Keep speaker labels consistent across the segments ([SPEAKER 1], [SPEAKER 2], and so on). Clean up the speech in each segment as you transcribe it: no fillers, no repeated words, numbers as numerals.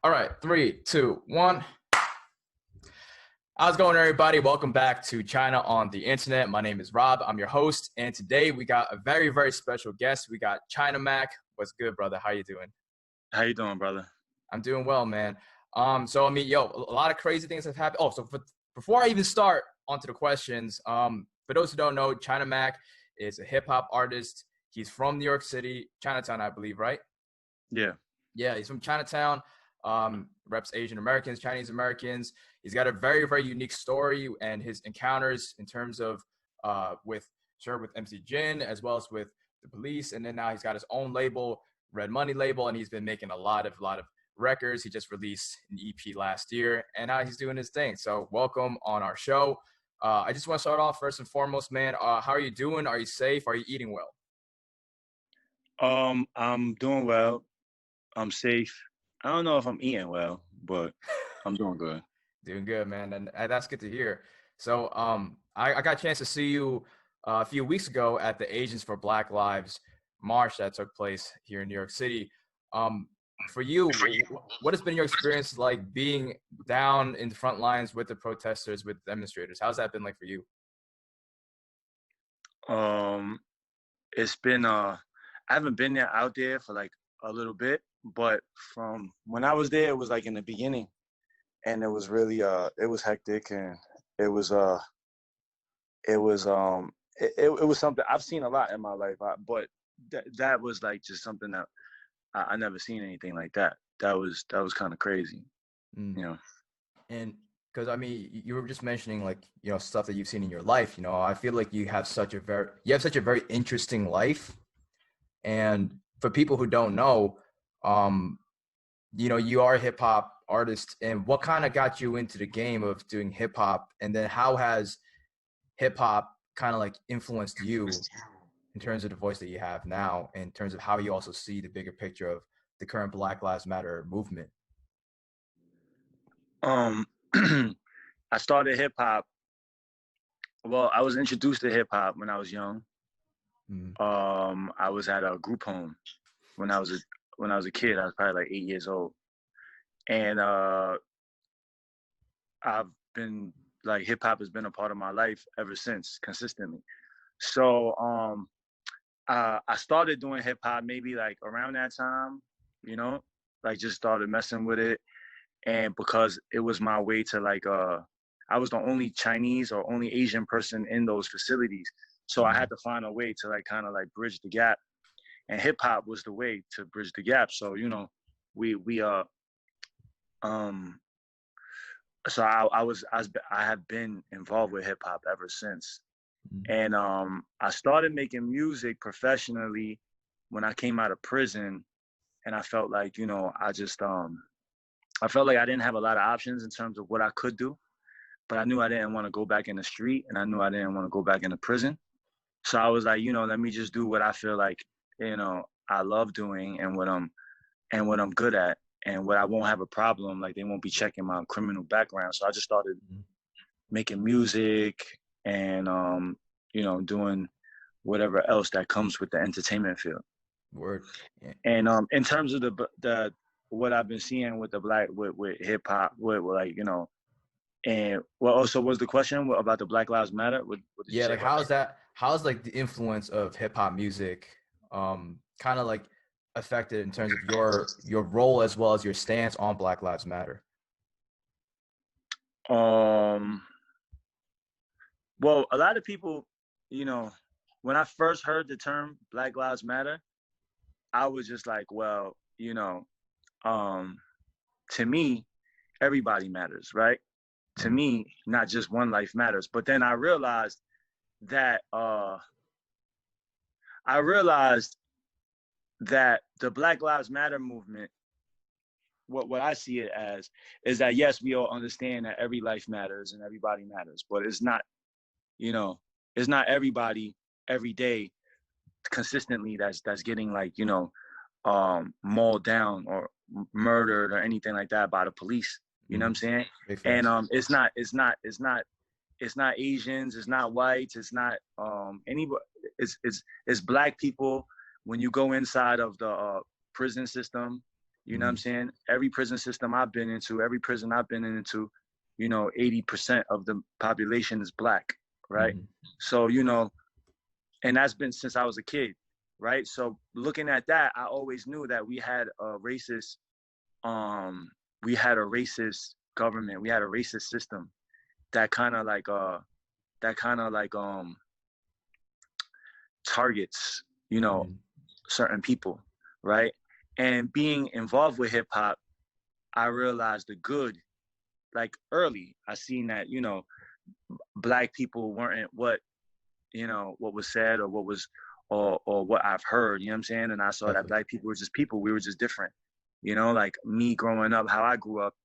[SPEAKER 1] All right, three, two, one. How's it going, everybody? Welcome back to China on the Internet. My name is Rob. I'm your host, and today we got a very, very special guest. We got China Mac. What's good, brother? How you doing?
[SPEAKER 2] How you doing, brother?
[SPEAKER 1] I'm doing well, man. A lot of crazy things have happened. Before I even start onto the questions, for those who don't know, China Mac is a hip hop artist. He's from New York City, Chinatown, I believe, right?
[SPEAKER 2] Yeah.
[SPEAKER 1] Yeah, he's from Chinatown. Reps Asian Americans, Chinese Americans. He's got a very, very unique story and his encounters in terms of with MC Jin as well as with the police, and then now he's got his own label, Red Money label, and he's been making a lot of records. He just released an EP last year, and now he's doing his thing. So welcome on our show. I just want to start off first and foremost, man. How are you doing? Are you safe? Are you eating well?
[SPEAKER 2] I'm doing well. I'm safe. I don't know if I'm eating well, but I'm doing good.
[SPEAKER 1] Doing good, man, and that's good to hear. So, I got a chance to see you a few weeks ago at the Asians for Black Lives march that took place here in New York City. For you, what has been your experience like being down in the front lines with the protesters, with demonstrators? How's that been like for you?
[SPEAKER 2] Um, it's been I haven't been there out there for like a little bit, but from when I was there, it was like in the beginning, and it was really it was hectic, and it was it was it was something I've seen a lot in my life, but that was like just something that I never seen anything like that. That was kind of crazy,
[SPEAKER 1] Mm.
[SPEAKER 2] you know.
[SPEAKER 1] And because I mean, you were just mentioning like stuff that you've seen in your life. I feel like you have such a very interesting life. And for people who don't know, um, you are a hip hop artist. And what kind of got you into the game of doing hip hop? And then how has hip hop kind of like influenced you in terms of the voice that you have now, in terms of how you also see the bigger picture of the current Black Lives Matter movement?
[SPEAKER 2] Um, I started hip hop. Well, I was introduced to hip hop when I was young.
[SPEAKER 1] Mm.
[SPEAKER 2] I was at a group home when I was a kid. I was probably like 8 years old, and I've been like hip hop has been a part of my life ever since, consistently. So I started doing hip hop maybe like around that time, you know, like just started messing with it, and because it was my way to like I was the only Chinese or only Asian person in those facilities, so I had to find a way to like kind of like bridge the gap, and hip hop was the way to bridge the gap. So we um so I have been involved with hip hop ever since,
[SPEAKER 1] Mm.
[SPEAKER 2] and I started making music professionally when I came out of prison, and I felt like I felt like I didn't have a lot of options in terms of what I could do, but I knew I didn't want to go back in the street, and I knew I didn't want to go back into prison. So I was like, let me just do what I feel like, I love doing, and what I'm good at, and what I won't have a problem. Like they won't be checking my criminal background. So I just started
[SPEAKER 1] Mm.
[SPEAKER 2] making music and doing whatever else that comes with the entertainment field.
[SPEAKER 1] Word. Yeah.
[SPEAKER 2] And in terms of the what I've been seeing with the black with hip hop, with like and what also was the question about the Black Lives Matter? What did you
[SPEAKER 1] Yeah,
[SPEAKER 2] say
[SPEAKER 1] like
[SPEAKER 2] about that?
[SPEAKER 1] how's like the influence of hip hop music kind of like affected in terms of your role as well as your stance on Black Lives Matter?
[SPEAKER 2] Um, well, a lot of people, you know, when I first heard the term Black Lives Matter, I was just like, well, um, to me, everybody matters, right? To
[SPEAKER 1] Mm.
[SPEAKER 2] me, not just one life matters. But then that I realized that the Black Lives Matter movement, what I see it as, is that yes, we all understand that every life matters and everybody matters, but you know, it's not everybody every day consistently that's getting like mauled down or murdered or anything like that by the police. You know what I'm
[SPEAKER 1] Mm.
[SPEAKER 2] saying?
[SPEAKER 1] Big
[SPEAKER 2] And
[SPEAKER 1] facts.
[SPEAKER 2] it's not Asians, it's not whites, it's not anybody. It's black people. When you go inside of the prison system, You know what I'm saying? Every prison system I've been into, every prison I've been into, 80% of the population is black, right? So, and that's been since I was a kid, right? So looking at that, I always knew that we had a racist, government, we had a racist system that kind of like, targets, certain people, right? And being involved with hip hop, I realized the good, like early. I seen that, black people weren't what was said or what was, or what I've heard, you know what I'm saying? And I saw that black people were just people. We were just different, like me growing up, how I grew up,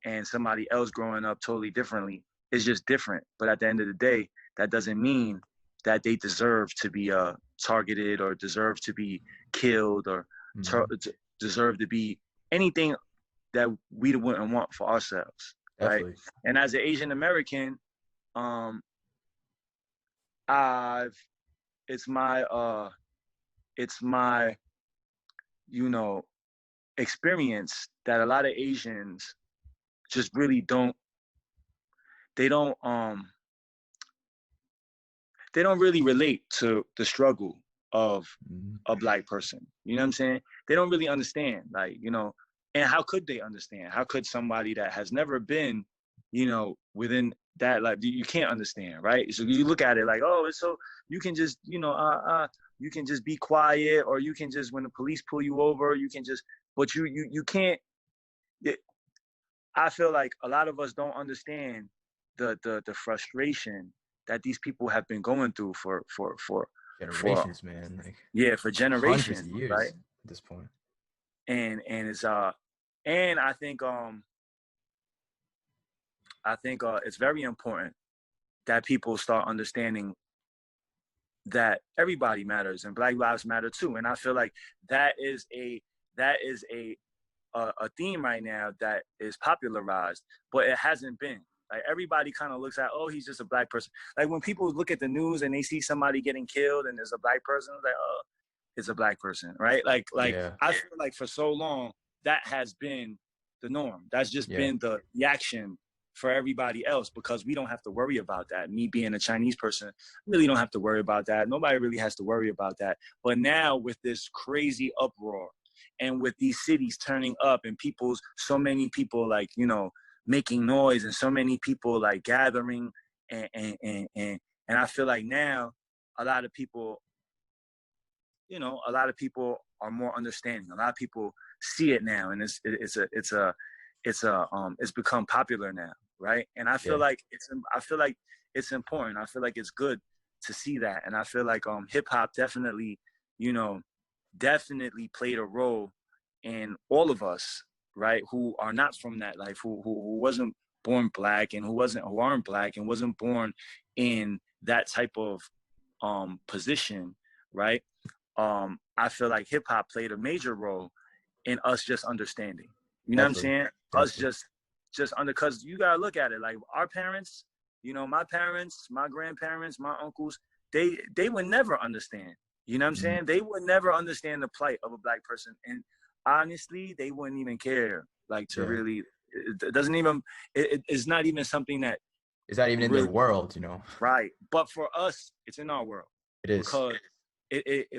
[SPEAKER 2] and somebody else growing up totally differently is just different. But at the end of the day, that doesn't mean that they deserve to be targeted or deserve to be killed or deserve to be anything that we wouldn't want for ourselves, right? And as an Asian American, it's my experience that a lot of Asians just really they don't really relate to the struggle of a black person. You know what I'm saying? They don't really understand, like, and how could they understand? How could somebody that has never been, within that, like, you can't understand, right? So you look at it like, oh, it's so you can just, you can just be quiet, or you can just, when the police pull you over, you can just, but you can't. I feel like a lot of us don't understand the frustration that these people have been going through for
[SPEAKER 1] generations, man. Like,
[SPEAKER 2] for generations,
[SPEAKER 1] hundreds of years,
[SPEAKER 2] right?
[SPEAKER 1] at this point.
[SPEAKER 2] And it's and I think it's very important that people start understanding that everybody matters and Black lives matter too. And I feel like that is a theme right now that is popularized, but it hasn't been. Like, everybody kind of looks at, oh, he's just a Black person. Like, when people look at the news and they see somebody getting killed and there's a Black person, like, oh, it's a Black person, right? Like I feel like for so long that has been the norm. That's just been the reaction for everybody else, because we don't have to worry about that. Me being a Chinese person, really don't have to worry about that. Nobody really has to worry about that. But now with this crazy uproar, and with these cities turning up, and so many people, like, making noise, and so many people like gathering, and I feel like now a lot of people are more understanding. A lot of people see it now, and it's become popular now, right? And I feel like it's important. I feel like it's good to see that, and I feel like hip hop definitely played a role in all of us, right, who are not from that life, who wasn't born Black, and who aren't Black, and wasn't born in that type of position, right? I feel like hip hop played a major role in us just understanding. You know what I'm saying? Us just under, because you gotta look at it like our parents, my parents, my grandparents, my uncles, they would never understand. You know what I'm saying? They would never understand the plight of a Black person, and honestly, they wouldn't even care. Like, to really, it doesn't even. It's not even something that.
[SPEAKER 1] It's not even in their world,
[SPEAKER 2] Right, but for us, it's in our world.
[SPEAKER 1] It is.
[SPEAKER 2] Because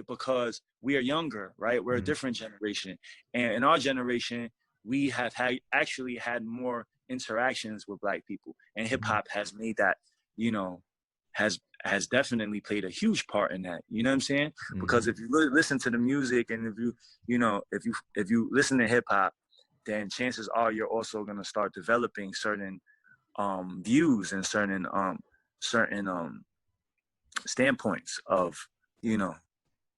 [SPEAKER 2] because we are younger, right? We're a different generation, and in our generation, we have actually had more interactions with Black people, and hip hop has made that, has definitely played a huge part in that. You know what I'm saying? Because if you listen to the music, and if you listen to hip hop, then chances are you're also gonna start developing certain views and certain standpoints of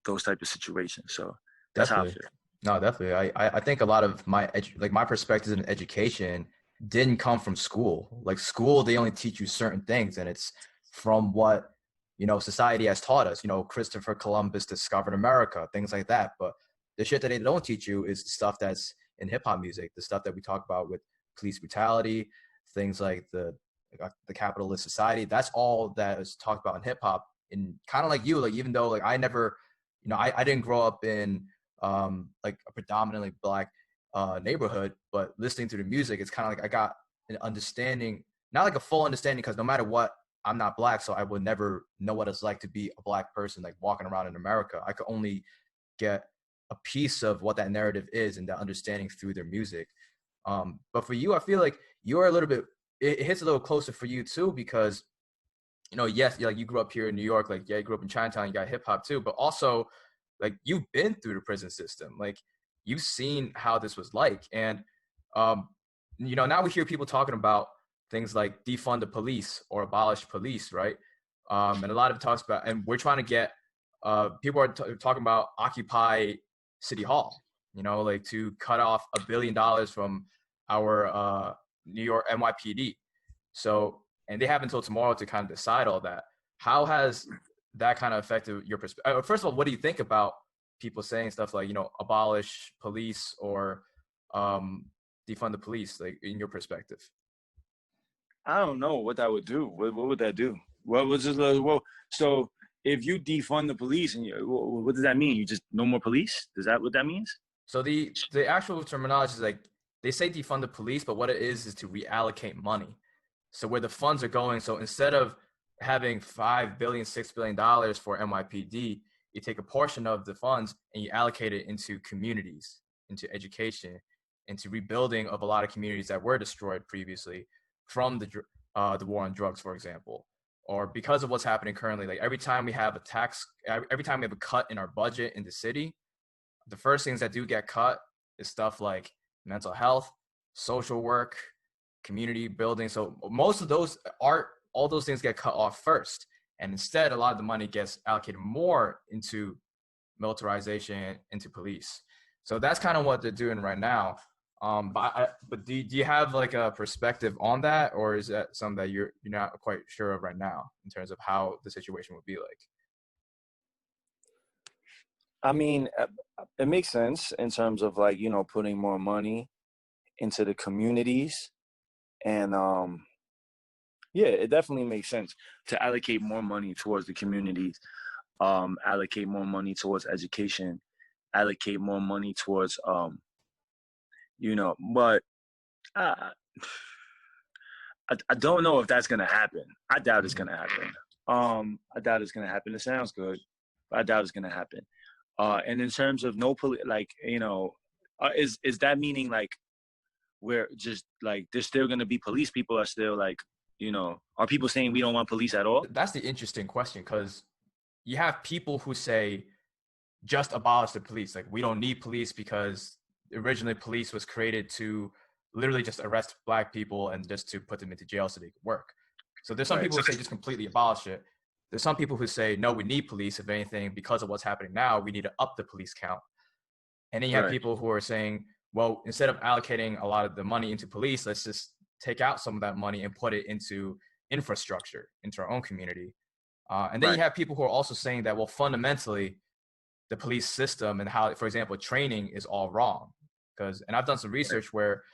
[SPEAKER 2] those type of situations. So that's
[SPEAKER 1] definitely.
[SPEAKER 2] how I feel.
[SPEAKER 1] No, definitely. I think a lot of my my perspectives in education didn't come from school. Like, school, they only teach you certain things, and it's from what society has taught us. Christopher Columbus discovered America, things like that. But the shit that they don't teach you is the stuff that's in hip hop music, the stuff that we talk about with police brutality, things like the capitalist society. That's all that is talked about in hip hop. And kind of like you, like, even though, like, I never, I didn't grow up in like a predominantly Black neighborhood, but listening to the music, it's kind of like I got an understanding, not like a full understanding, because no matter what, I'm not black, so I would never know what it's like to be a black person, like walking around in America. I could only get a piece of what that narrative is and that understanding through their music. But for you, I feel like you're a little bit, it hits a little closer for you too, because yes, like you grew up here in New York, like yeah, you grew up in Chinatown, you got hip hop too, but also like you've been through the prison system, like you've seen how this was like, and um, now we hear people talking about things like defund the police or abolish police, right? And a lot of it talks about, and we're trying to get people are talking about Occupy City Hall, like to cut off $1 billion from our New York NYPD. So, and they have until tomorrow to kind of decide all that. How has that kind of affected your perspective? First of all, what do you think about people saying stuff like, abolish police or defund the police, like in your perspective?
[SPEAKER 2] I don't know what that would do. What would that do? What was it? Well, so if you defund the police, and what does that mean? You just no more police? Is that what that means?
[SPEAKER 1] So the actual terminology is like they say defund the police, but what it is to reallocate money. So where the funds are going. So instead of having $5 billion, $6 billion for NYPD, you take a portion of the funds and you allocate it into communities, into education, into rebuilding of a lot of communities that were destroyed previously from the war on drugs, for example, or because of what's happening currently. Like every time we have every time we have a cut in our budget in the city, the first things that do get cut is stuff like mental health, social work, community building. So most of those all those things get cut off first. And instead, a lot of the money gets allocated more into militarization, into police. So that's kind of what they're doing right now. But do you have like a perspective on that, or is that something that you're not quite sure of right now in terms of how the situation would be like?
[SPEAKER 2] I mean, it makes sense in terms of like putting more money into the communities, and yeah, it definitely makes sense to allocate more money towards the communities, allocate more money towards education, allocate more money towards but I, I don't know if that's gonna happen. I doubt it's gonna happen. I doubt it's gonna happen. It sounds good, but I doubt it's gonna happen. And in terms of no police, like is that meaning like we're just like there's still gonna be police? People are still like are people saying we don't want police at all?
[SPEAKER 1] That's the interesting question, because you have people who say just abolish the police. Like we don't need police because originally police was created to literally just arrest black people and just to put them into jail so they could work. So there's some
[SPEAKER 2] Right.
[SPEAKER 1] people who say just completely abolish it. There's some people who say, no, we need police. If anything, because of what's happening now, we need to up the police count. And then you have
[SPEAKER 2] Right.
[SPEAKER 1] people who are saying, well, instead of allocating a lot of the money into police, let's just take out some of that money and put it into infrastructure, into our own community. And then
[SPEAKER 2] Right.
[SPEAKER 1] you have people who are also saying that, well, fundamentally, the police system and how, for example, training is all wrong. And I've done some research where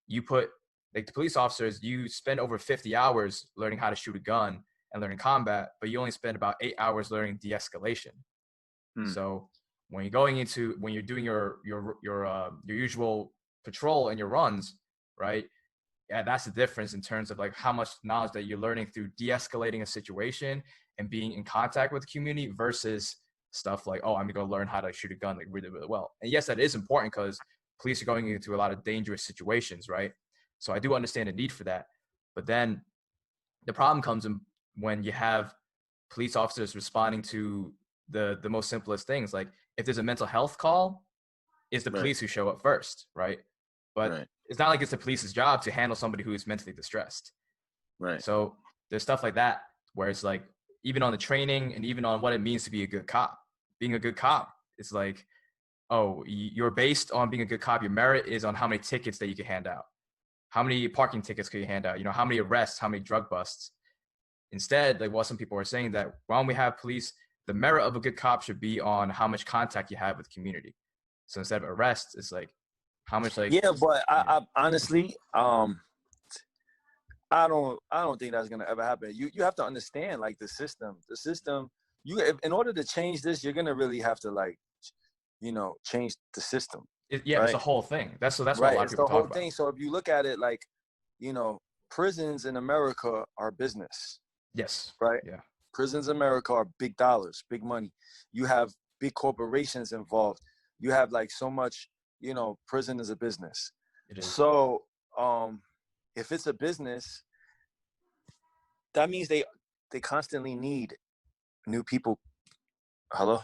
[SPEAKER 1] you put like the police officers, you spend over 50 hours learning how to shoot a gun and learning combat, but you only spend about 8 hours learning de-escalation.
[SPEAKER 2] Hmm.
[SPEAKER 1] So when you're doing your usual patrol and your runs, right? Yeah, that's the difference in terms of like how much knowledge that you're learning through de-escalating a situation and being in contact with the community versus stuff like, oh, I'm gonna go learn how to shoot a gun like really, really well. And yes, that is important because police are going into a lot of dangerous situations, right? So I do understand the need for that. But then the problem comes in when you have police officers responding to the most simplest things. Like if there's a mental health call, it's the
[SPEAKER 2] Right.
[SPEAKER 1] police who show up first, right? But
[SPEAKER 2] Right.
[SPEAKER 1] it's not like it's the police's job to handle somebody who is mentally distressed.
[SPEAKER 2] Right.
[SPEAKER 1] So there's stuff like that where it's like, even on the training and even on what it means to be a good cop, being a good cop, it's like, oh, you're based on being a good cop. Your merit is on how many tickets that you can hand out. How many parking tickets can you hand out? How many arrests, how many drug busts? Instead, like what some people are saying, that when we have police, the merit of a good cop should be on how much contact you have with the community. So instead of arrests, it's like how much like
[SPEAKER 2] Yeah, but
[SPEAKER 1] yeah.
[SPEAKER 2] I honestly, I don't think that's gonna ever happen. You have to understand like the system. The system. In order to change this, you're gonna really have to like, change the system.
[SPEAKER 1] Yeah, it's
[SPEAKER 2] right?
[SPEAKER 1] a whole thing. That's what a
[SPEAKER 2] Right.
[SPEAKER 1] lot of
[SPEAKER 2] It's
[SPEAKER 1] people
[SPEAKER 2] the
[SPEAKER 1] talk
[SPEAKER 2] whole
[SPEAKER 1] about.
[SPEAKER 2] thing. So if you look at it like, prisons in America are business,
[SPEAKER 1] Yes.
[SPEAKER 2] right?
[SPEAKER 1] Yeah.
[SPEAKER 2] Prisons in America are big dollars, big money. You have big corporations involved. You have like so much, prison is a business.
[SPEAKER 1] It is.
[SPEAKER 2] So if it's a business, that means they constantly need new people. Hello?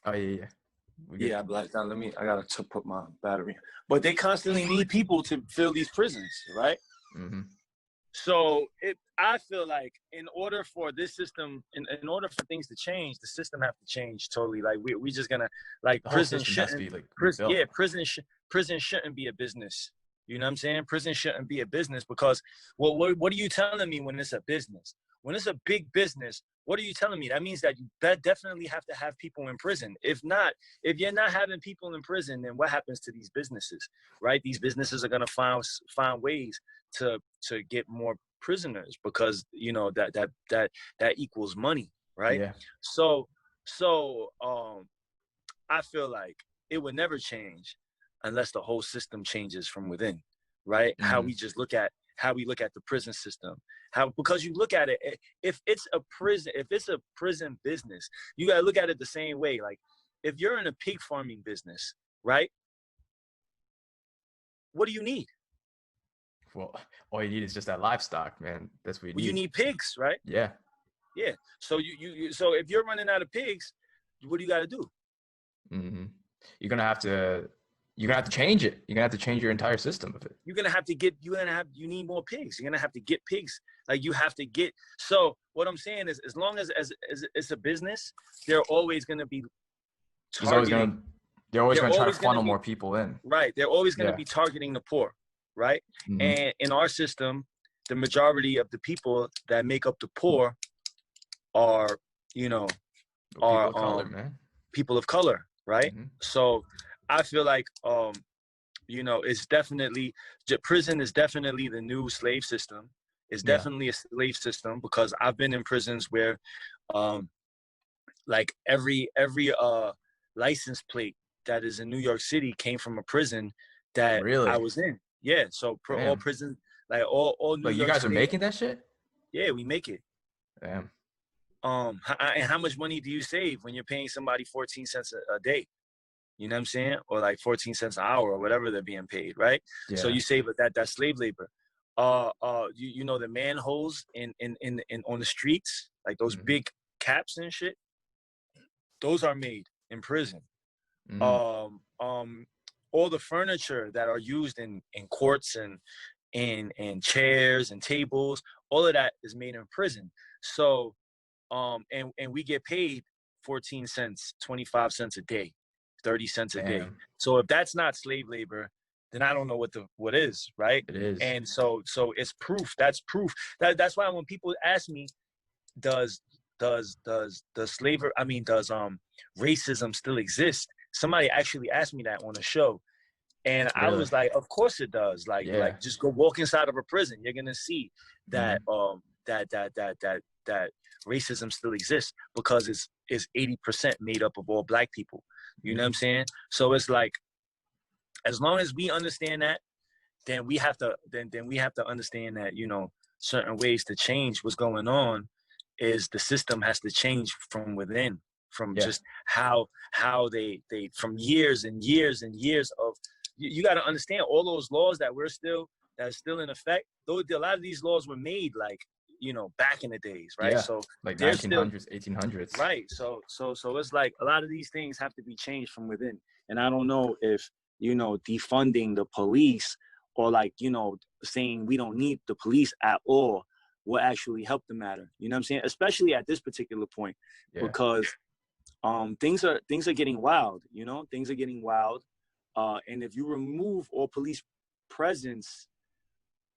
[SPEAKER 1] Oh yeah, yeah. We good.
[SPEAKER 2] Yeah, I blacked out. I gotta put my battery. But they constantly need people to fill these prisons, right?
[SPEAKER 1] Mm-hmm.
[SPEAKER 2] So I feel like in order for this system, in order for things to change, the system have to change totally. Like we just gonna like
[SPEAKER 1] The whole system has to be like rebuilt.
[SPEAKER 2] prison shouldn't be a business. You know what I'm saying? Prison shouldn't be a business because what are you telling me when it's a business? When it's a big business, what are you telling me? That means that you definitely have to have people in prison. If not, if you're not having people in prison, then what happens to these businesses, right? These businesses are gonna find ways to get more prisoners because that equals money, right?
[SPEAKER 1] Yeah.
[SPEAKER 2] So I feel like it would never change unless the whole system changes from within, right? How
[SPEAKER 1] Mm-hmm.
[SPEAKER 2] we just look at the prison system, because you look at it, if it's a prison business, you got to look at it the same way. Like if you're in a pig farming business, right, what do you need?
[SPEAKER 1] Well, all you need is just that livestock, man. That's what you
[SPEAKER 2] Well, you
[SPEAKER 1] need.
[SPEAKER 2] need pigs, right?
[SPEAKER 1] Yeah.
[SPEAKER 2] Yeah. So so if you're running out of pigs, what do you got to do?
[SPEAKER 1] Mm-hmm. You're gonna have to change it. You're gonna have to change your entire system of it.
[SPEAKER 2] You need more pigs. You're gonna have to get pigs. Like you have to get. So what I'm saying is, as long as it's a business, they're always gonna be targeting.
[SPEAKER 1] They're always
[SPEAKER 2] They're
[SPEAKER 1] gonna try to
[SPEAKER 2] always gonna
[SPEAKER 1] funnel
[SPEAKER 2] be
[SPEAKER 1] more people in.
[SPEAKER 2] right. They're always gonna
[SPEAKER 1] Yeah.
[SPEAKER 2] be targeting the poor, right?
[SPEAKER 1] Mm-hmm.
[SPEAKER 2] And in our system, the majority of the people that make up the poor are,
[SPEAKER 1] People of color, man.
[SPEAKER 2] people of color, right?
[SPEAKER 1] Mm-hmm.
[SPEAKER 2] So I feel like it's definitely prison is definitely the new slave system. It's
[SPEAKER 1] Yeah.
[SPEAKER 2] definitely a slave system because I've been in prisons where like every license plate that is in New York City came from a prison that I
[SPEAKER 1] Really?
[SPEAKER 2] was in. Yeah, so all
[SPEAKER 1] Damn.
[SPEAKER 2] prison, like all New
[SPEAKER 1] Like you
[SPEAKER 2] York
[SPEAKER 1] guys are
[SPEAKER 2] State.
[SPEAKER 1] making that shit?
[SPEAKER 2] Yeah, we make it.
[SPEAKER 1] Damn.
[SPEAKER 2] And how much money do you save when you're paying somebody 14 cents a day? You know what I'm saying? Or like 14 cents an hour or whatever they're being paid, right? So
[SPEAKER 1] Yeah.
[SPEAKER 2] you save that slave labor. You know the manholes in on the streets, like those
[SPEAKER 1] Mm-hmm.
[SPEAKER 2] big caps and shit, those are made in prison.
[SPEAKER 1] Mm-hmm.
[SPEAKER 2] All the furniture that are used in courts and chairs and tables, all of that is made in prison. So and we get paid 14 cents, 25 cents a day, 30 cents a day.
[SPEAKER 1] Damn.
[SPEAKER 2] So if that's not slave labor, then I don't know what is, right?
[SPEAKER 1] It is.
[SPEAKER 2] And so it's proof. That's proof. That's why when people ask me, does racism still exist? Somebody actually asked me that on a show. And I
[SPEAKER 1] Really?
[SPEAKER 2] was like, of course it does. Like
[SPEAKER 1] Yeah.
[SPEAKER 2] just go walk inside of a prison. You're gonna see that
[SPEAKER 1] Mm-hmm.
[SPEAKER 2] that racism still exists because it's 80% made up of all black people. You know what I'm saying? So it's like, as long as we understand that, then we have to understand that, certain ways to change what's going on is the system has to change from within, from
[SPEAKER 1] Yeah.
[SPEAKER 2] just how they from years and years and years of, you got to understand all those laws that are still in effect. Though a lot of these laws were made like, back in the days, right?
[SPEAKER 1] Yeah.
[SPEAKER 2] So
[SPEAKER 1] Like
[SPEAKER 2] they're still
[SPEAKER 1] 1900s, 1800s.
[SPEAKER 2] right. So it's like a lot of these things have to be changed from within. And I don't know if, defunding the police or like, saying we don't need the police at all will actually help the matter. You know what I'm saying? Especially at this particular point,
[SPEAKER 1] Yeah.
[SPEAKER 2] because things are getting wild, things are getting wild. And if you remove all police presence,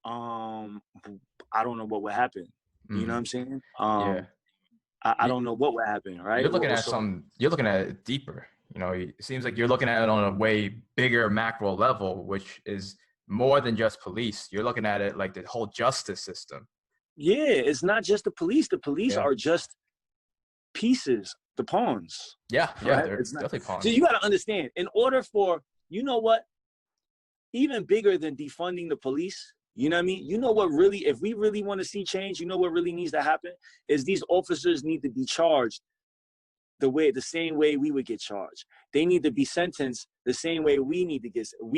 [SPEAKER 2] I don't know what would happen. You know what I'm saying?
[SPEAKER 1] Yeah.
[SPEAKER 2] I don't know what would happen, right?
[SPEAKER 1] You're looking at it deeper. It seems like you're looking at it on a way bigger macro level, which is more than just police. You're looking at it like the whole justice system.
[SPEAKER 2] Yeah, it's not just the police. The police are just pieces, the pawns.
[SPEAKER 1] Yeah,
[SPEAKER 2] Right?
[SPEAKER 1] they're
[SPEAKER 2] It's not.
[SPEAKER 1] definitely
[SPEAKER 2] So
[SPEAKER 1] pawns.
[SPEAKER 2] you got to understand, in order for, you know what? even bigger than defunding the police. You know what I mean? You know what really, if we really want to see change, you know what really needs to happen is these officers need to be charged the same way we would get charged. They need to be sentenced the same way we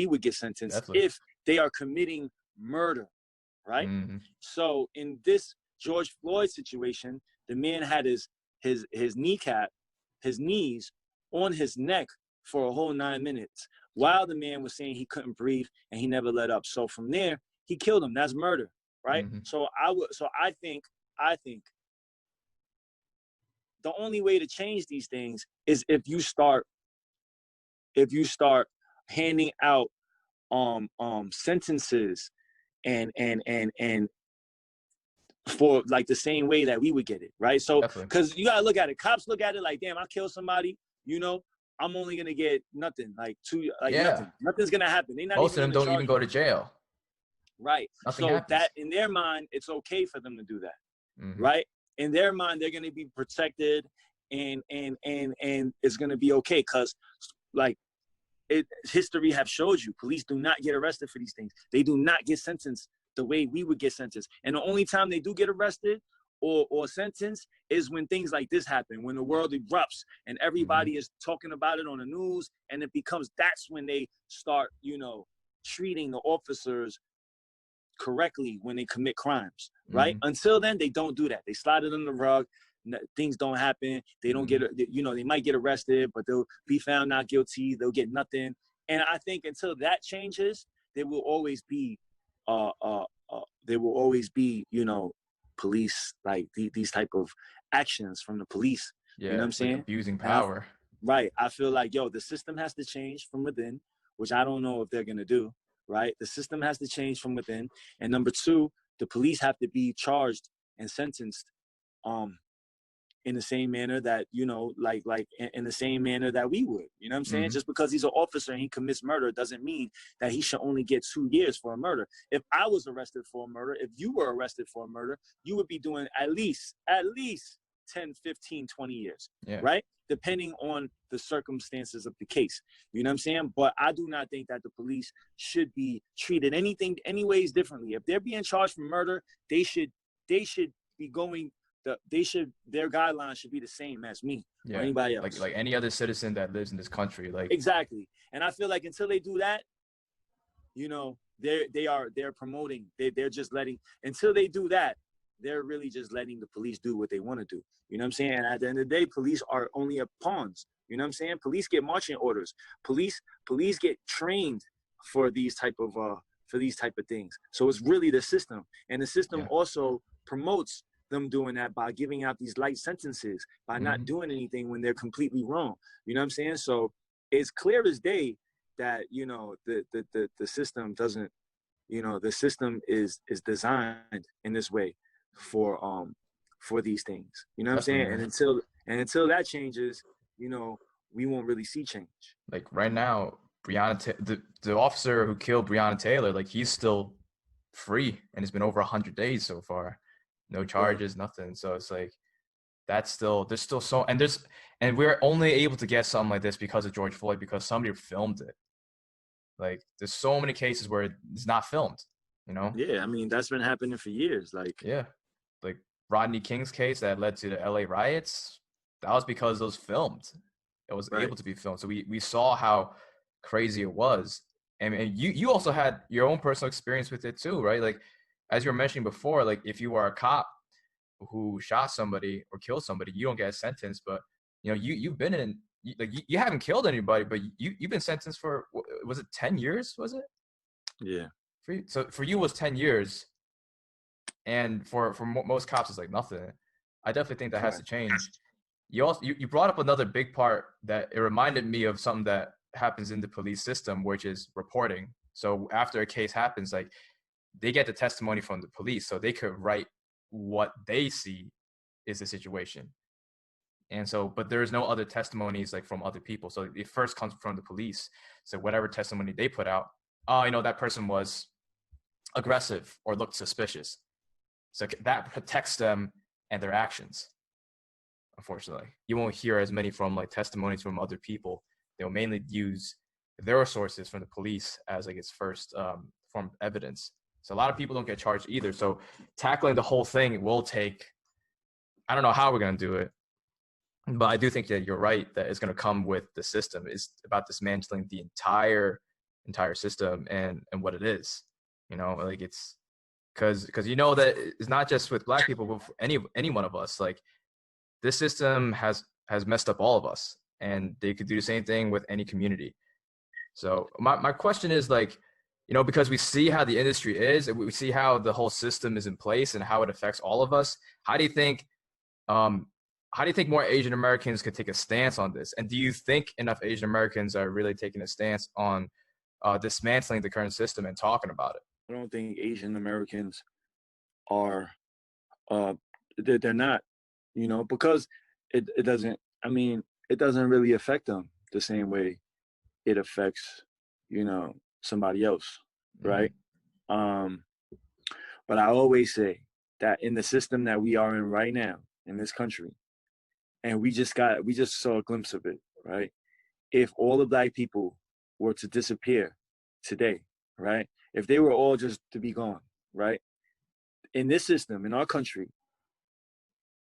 [SPEAKER 2] would get sentenced
[SPEAKER 1] Definitely.
[SPEAKER 2] if they are committing murder, right?
[SPEAKER 1] Mm-hmm.
[SPEAKER 2] So in this George Floyd situation, the man had his kneecap, his knees on his neck for a whole 9 minutes while the man was saying he couldn't breathe and he never let up. So from there, he killed him. That's murder, right?
[SPEAKER 1] Mm-hmm.
[SPEAKER 2] So I think the only way to change these things is if you start handing out sentences and for like the same way that we would get it, right? So because you gotta look at it, cops look at it like, damn, I killed somebody, you know, I'm only gonna get nothing, nothing's gonna happen.
[SPEAKER 1] Most of them don't even go to jail,
[SPEAKER 2] right?
[SPEAKER 1] Nothing
[SPEAKER 2] so
[SPEAKER 1] happens.
[SPEAKER 2] That in their mind, it's okay for them to do that,
[SPEAKER 1] mm-hmm.
[SPEAKER 2] right? In their mind, they're gonna be protected, and it's gonna be okay because, like, history have showed you, police do not get arrested for these things. They do not get sentenced the way we would get sentenced. And the only time they do get arrested or sentenced is when things like this happen, when the world erupts and everybody is talking about it on the news, and that's when they start, you know, treating the officers correctly when they commit crimes, right? Until then, they don't do that. They slide it on the rug. Things don't happen. They don't get, you know, they might get arrested, but they'll be found not guilty. They'll get nothing. And I think until that changes, there will always be, you know, police, like these type of actions from the police.
[SPEAKER 1] Yeah,
[SPEAKER 2] you know what I'm saying?
[SPEAKER 1] Like abusing power.
[SPEAKER 2] Right. I feel like, the system has to change from within, which I don't know if they're going to do, right? The system has to change from within. And number two, the police have to be charged and sentenced in the same manner that, you know, like in the same manner that we would, you know what I'm saying? Just because he's an officer and he commits murder doesn't mean that he should only get 2 years for a murder. If I was arrested for a murder, if you were arrested for a murder, you would be doing at least 10, 15, 20 years, right? Depending on the circumstances of the case, you know what I'm saying? But I do not think that the police should be treated anyways differently. If they're being charged for murder, they should be going, their guidelines should be the same as me or anybody else.
[SPEAKER 1] Like any other citizen that lives in this country. Like
[SPEAKER 2] exactly. And I feel like until they do that, you know, they're promoting, they're just letting, until they do that, they're really just letting the police do what they want to do. You know what I'm saying? And at the end of the day, police are only pawns. You know what I'm saying? Police get marching orders. Police get trained for these type of things. So it's really the system. And the system also promotes them doing that by giving out these light sentences, by not doing anything when they're completely wrong. You know what I'm saying? So it's clear as day that, you know, the system doesn't, you know, the system is designed in this way for these things. You know what I'm saying? And until that changes, you know, we won't really see change.
[SPEAKER 1] Like right now, the officer who killed Breonna Taylor, like he's still free, and it's been over 100 days so far. No charges, nothing. So it's like there's still so, and we're only able to get something like this because of George Floyd, because somebody filmed it. Like there's so many cases where it's not filmed, you know?
[SPEAKER 2] Yeah, I mean, that's been happening for years. Like
[SPEAKER 1] Rodney King's case that led to the LA riots, that was because it was filmed. It was able to be filmed. So we saw how crazy it was. And you also had your own personal experience with it too, right? Like, as you were mentioning before, like if you are a cop who shot somebody or killed somebody, you don't get a sentence. But, you know, you've been in, like you haven't killed anybody, but you've been sentenced for, was it 10 years, was it?
[SPEAKER 2] Yeah.
[SPEAKER 1] So for you it was 10 years. And for most cops, it's like nothing. I definitely think that has to change. You brought up another big part that it reminded me of something that happens in the police system, which is reporting. So after a case happens, like they get the testimony from the police, so they could write what they see is the situation. And so, but there's no other testimonies like from other people. So it first comes from the police. So whatever testimony they put out, you know, that person was aggressive or looked suspicious. So that protects them and their actions. Unfortunately, you won't hear as many from like testimonies from other people. They'll mainly use their sources from the police as like its first form of evidence. So a lot of people don't get charged either. So tackling the whole thing will take, I don't know how we're going to do it, but I do think that you're right that it's going to come with the system. It's about dismantling the entire system and what it is. You know, like it's because you know that it's not just with Black people, but for any one of us. Like this system has messed up all of us, and they could do the same thing with any community. So my question is like, you know, because we see how the industry is, and we see how the whole system is in place and how it affects all of us. How do you think um, how do you think more Asian Americans could take a stance on this? And do you think enough Asian Americans are really taking a stance on dismantling the current system and talking about it?
[SPEAKER 2] I don't think Asian Americans are uh they're not, because it doesn't, I mean, it doesn't really affect them the same way it affects, somebody else,
[SPEAKER 1] Mm-hmm.
[SPEAKER 2] right? Um, but I always say that in the system that we are in right now in this country, and we just saw a glimpse of it, right? If all the Black people were to disappear today, right? If they were all just to be gone, right? In this system, in our country,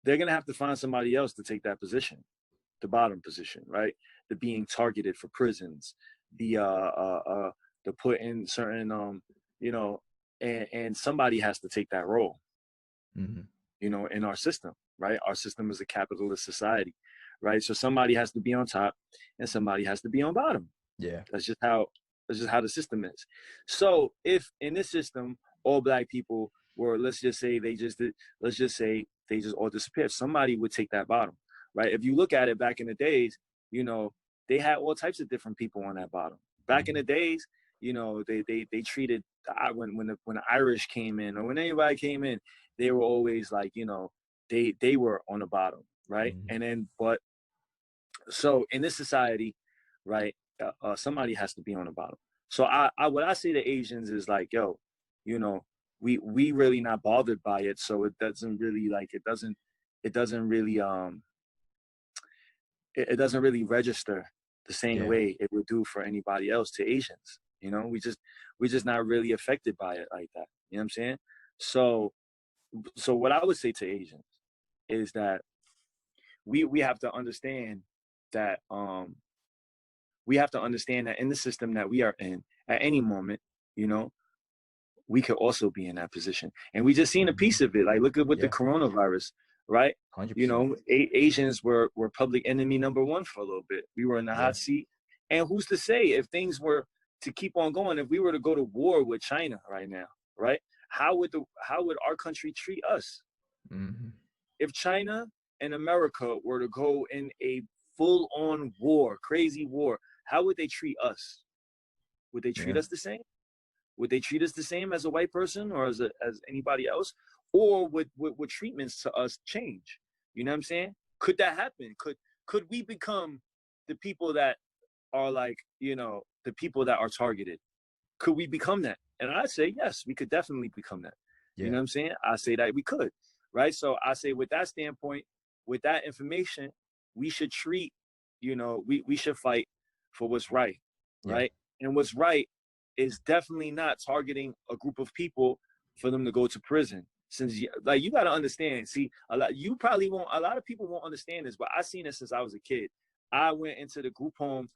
[SPEAKER 2] they're gonna have to find somebody else to take that position, the bottom position, right? The being targeted for prisons, the put in certain you know, and somebody has to take that role,
[SPEAKER 1] Mm-hmm.
[SPEAKER 2] in our system, right? Our system is a capitalist society, right? So somebody has to be on top and somebody has to be on bottom.
[SPEAKER 1] Yeah.
[SPEAKER 2] That's just how the system is. So if in this system all Black people were, let's just say they just all disappeared, somebody would take that bottom, right? If you look at it back in the days, you know, they had all types of different people on that bottom. Back in
[SPEAKER 1] Mm-hmm.
[SPEAKER 2] the days, they treated when the Irish came in or when anybody came in, they were always like, they were on the bottom, right?
[SPEAKER 1] Mm-hmm.
[SPEAKER 2] And then but so in this society, right, somebody has to be on the bottom. So what I say to Asians is like, yo, you know, we really not bothered by it, so it doesn't really like it doesn't really it doesn't really register the same
[SPEAKER 1] Yeah.
[SPEAKER 2] way it would do for anybody else to Asians. We just not really affected by it like that. You know what I'm saying? So what I would say to Asians is that we have to understand that we have to understand that in the system that we are in at any moment, you know, we could also be in that position. And we just seen a
[SPEAKER 1] Mm-hmm.
[SPEAKER 2] piece of it. Like look at with the
[SPEAKER 1] Yeah.
[SPEAKER 2] coronavirus, right?
[SPEAKER 1] 100%.
[SPEAKER 2] Asians were public enemy number one for a little bit. We were in the
[SPEAKER 1] Yeah.
[SPEAKER 2] hot seat. And who's to say if things were to keep on going, if we were to go to war with China right now, right? How would our country treat us?
[SPEAKER 1] Mm-hmm.
[SPEAKER 2] If China and America were to go in a full on war, crazy war, how would they treat us? Would they treat
[SPEAKER 1] Yeah.
[SPEAKER 2] us the same? Would they treat us the same as a white person or as anybody else? Or would treatments to us change? You know what I'm saying? Could that happen? Could we become the people that are like, the people that are targeted? Could we become that? And I say, yes, we could definitely become that. You
[SPEAKER 1] Yeah.
[SPEAKER 2] know what I'm saying? I say that we could, right? So I say with that standpoint, with that information, we should treat, we should fight for what's right,
[SPEAKER 1] Yeah.
[SPEAKER 2] right? And what's right is definitely not targeting a group of people for them to go to prison. Since like you got to understand, see, a lot of people won't understand this, but I seen it since I was a kid. I went into the group home,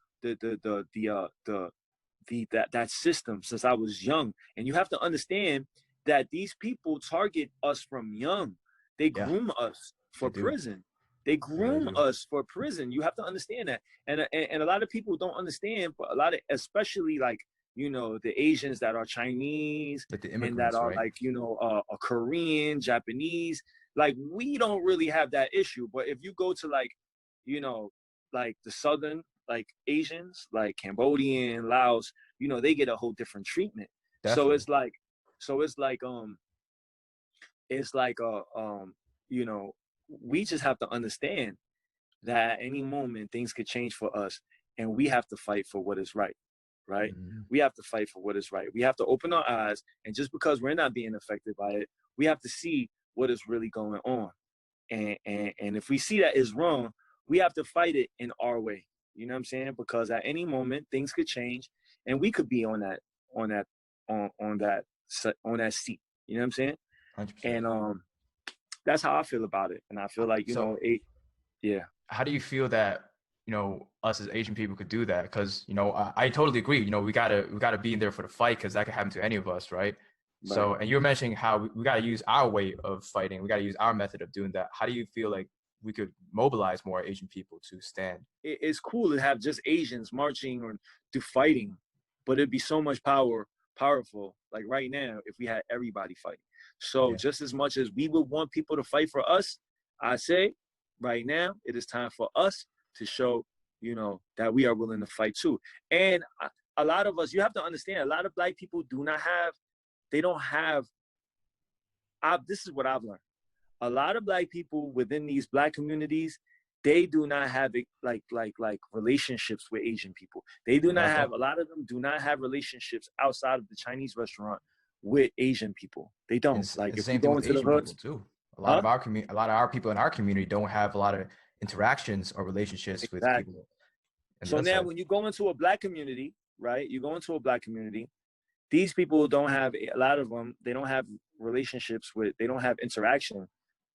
[SPEAKER 2] that system since I was young. And you have to understand that these people target us from young. They
[SPEAKER 1] Yeah.
[SPEAKER 2] groom us
[SPEAKER 1] They
[SPEAKER 2] for
[SPEAKER 1] do.
[SPEAKER 2] prison. They
[SPEAKER 1] They really
[SPEAKER 2] groom
[SPEAKER 1] do.
[SPEAKER 2] us for prison. You have to understand that. And a lot of people don't understand, but a lot of, especially like, the Asians that are Chinese
[SPEAKER 1] Like the
[SPEAKER 2] and that
[SPEAKER 1] immigrants,
[SPEAKER 2] are
[SPEAKER 1] right?
[SPEAKER 2] like, a Korean, Japanese, like we don't really have that issue. But if you go to like, you know, like the Southern, like Asians, like Cambodian, Laos, they get a whole different treatment. So
[SPEAKER 1] Definitely.
[SPEAKER 2] it's like, so it's like, it's like, you know, we just have to understand that at any moment things could change for us, and we have to fight for what is right, right?
[SPEAKER 1] Mm-hmm.
[SPEAKER 2] We have to fight for what is right. We have to open our eyes, and just because we're not being affected by it, we have to see what is really going on. And if we see that is wrong, we have to fight it in our way. You know what I'm saying? Because at any moment things could change, and we could be on that on that on that seat. You know what I'm saying?
[SPEAKER 1] 100%.
[SPEAKER 2] And that's how I feel about it. And I feel like, you
[SPEAKER 1] So
[SPEAKER 2] know, yeah.
[SPEAKER 1] how do you feel that, us as Asian people could do that? Because, I totally agree. We gotta be in there for the fight, because that could happen to any of us, right?
[SPEAKER 2] Right.
[SPEAKER 1] So, and you were mentioning how we gotta use our way of fighting. We gotta use our method of doing that. How do you feel like we could mobilize more Asian people to stand?
[SPEAKER 2] It's cool to have just Asians marching or do fighting, but it'd be so much powerful like right now if we had everybody fighting. So
[SPEAKER 1] Yeah.
[SPEAKER 2] just as much as we would want people to fight for us, I say right now it is time for us to show, that we are willing to fight too. And a lot of us, you have to understand, a lot of Black people they don't have. This is what I've learned. A lot of Black people within these Black communities, they do not have like relationships with Asian people. They do not have, a lot of them do not have relationships outside of the Chinese restaurant with Asian people. They don't.
[SPEAKER 1] It's
[SPEAKER 2] Like
[SPEAKER 1] the
[SPEAKER 2] if you
[SPEAKER 1] same thing
[SPEAKER 2] go
[SPEAKER 1] with
[SPEAKER 2] into the
[SPEAKER 1] Asian people
[SPEAKER 2] hoods,
[SPEAKER 1] too.
[SPEAKER 2] huh?
[SPEAKER 1] A lot of our people in our community don't have a lot of interactions or relationships with
[SPEAKER 2] Exactly.
[SPEAKER 1] people in the
[SPEAKER 2] So
[SPEAKER 1] other
[SPEAKER 2] now
[SPEAKER 1] side.
[SPEAKER 2] when you go into a Black community, right? You go into a Black community, these people don't have, a lot of them, they don't have relationships with, they don't have interaction